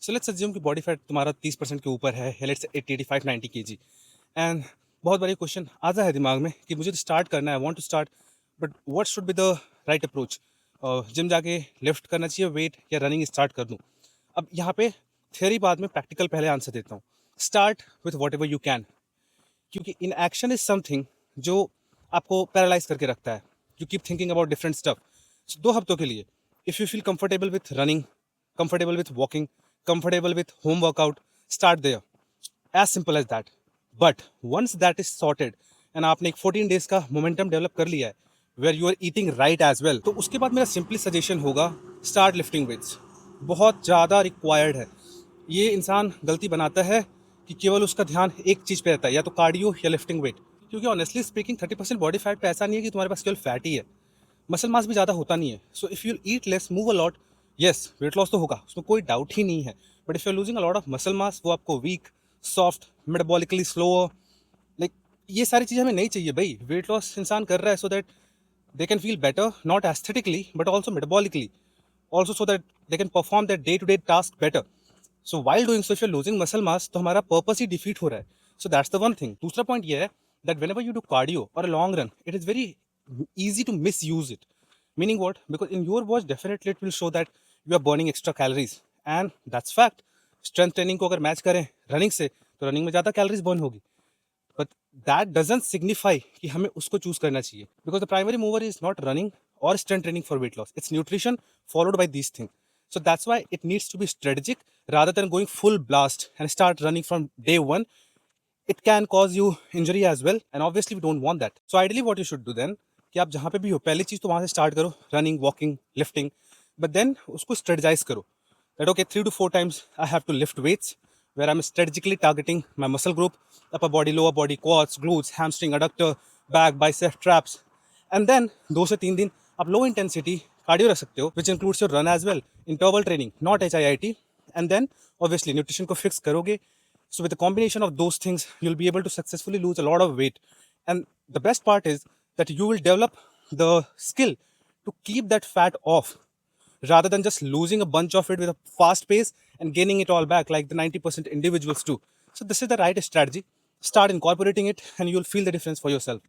So let's assume कि body fat तुम्हारा 30% के ऊपर है, या लेट्स 80, 85, 90 kg। एंड बहुत बारी क्वेश्चन आता है दिमाग में कि मुझे स्टार्ट करना है, want to start, but what should be the right approach. Gym जाके लिफ्ट करना चाहिए वेट, या रनिंग स्टार्ट कर दूँ। अब यहाँ पे थियोरी बाद में, प्रैक्टिकल पहले आंसर देता हूँ। Start with what ever you can, क्योंकि इन एक्शन इज समथिंग जो आपको पैरालाइज करके रखता है। You keep thinking about different stuff. 2 हफ्तों के लिए if you feel comfortable with running, comfortable with walking, comfortable with home workout, start there, as simple as that. But once that is sorted and आपने एक 14 days का momentum develop कर लिया है, where you are eating right as well, तो उसके बाद मेरा सिंपली सजेशन होगा, स्टार्ट लिफ्टिंग वेट्स। बहुत ज़्यादा रिक्वायर्ड है। ये इंसान गलती बनाता है कि केवल उसका ध्यान एक चीज़ पे रहता है, या तो कार्डियो या लिफ्टिंग वेट। क्योंकि ऑनेस्टली स्पीकिंग 30% बॉडी फैट पे ऐसा नहीं है कि तुम्हारे पास केवल फैट ही है, मसल मास भी ज़्यादा होता नहीं है। So if you eat less, move a lot, yes weight loss तो होगा, उसमें कोई डाउट ही नहीं है। But if you are losing a lot of muscle mass, वो आपको weak, soft, metabolically slower, like ये सारी चीज़ें हमें नहीं चाहिए भाई। वेट लॉस इंसान कर रहा है so that they can feel better, not aesthetically but also metabolically, also so that they can perform their day to day task better. So while doing so, if you're losing muscle mass, तो हमारा purpose ही defeat हो रहा है. So that's the one thing. दूसरा point ये है that whenever you do cardio or a long run, it is very easy to misuse it. Meaning what? Because in your watch definitely it will show that you are burning extra calories, and that's fact. Strength training को अगर match करें running से, तो running में ज़्यादा calories burn होगी। But that doesn't signify कि हमें उसको चूज करना चाहिए, because the primary mover is not running और strength training for weight loss, it's nutrition followed by these thing. So that's why it needs to be strategic rather than going full blast and start running from day one. It can cause you injury as well, and obviously we don't want that. So ideally what you should do then, कि आप जहाँ पे भी हो, पहली चीज़ तो वहाँ से स्टार्ट करो, running, walking, lifting, but then उसको स्ट्रेटजाइज करो that okay, 3 to 4 times I have to lift weights, where I'm strategically targeting my muscle group, upper body, lower body, quads, glutes, hamstring, adductor, back, bicep, traps. And then 2 से 3 दिन आप low intensity cardio रख सकते हो, which includes your run as well, interval training, not HIIT. And then obviously nutrition को fix करोगे. So with the combination of those things, you'll be able to successfully lose a lot of weight. And the best part is that you will develop the skill to keep that fat off, rather than just losing a bunch of it with a fast pace and gaining it all back like the 90% individuals do. So this is the right strategy. Start incorporating it and you'll feel the difference for yourself.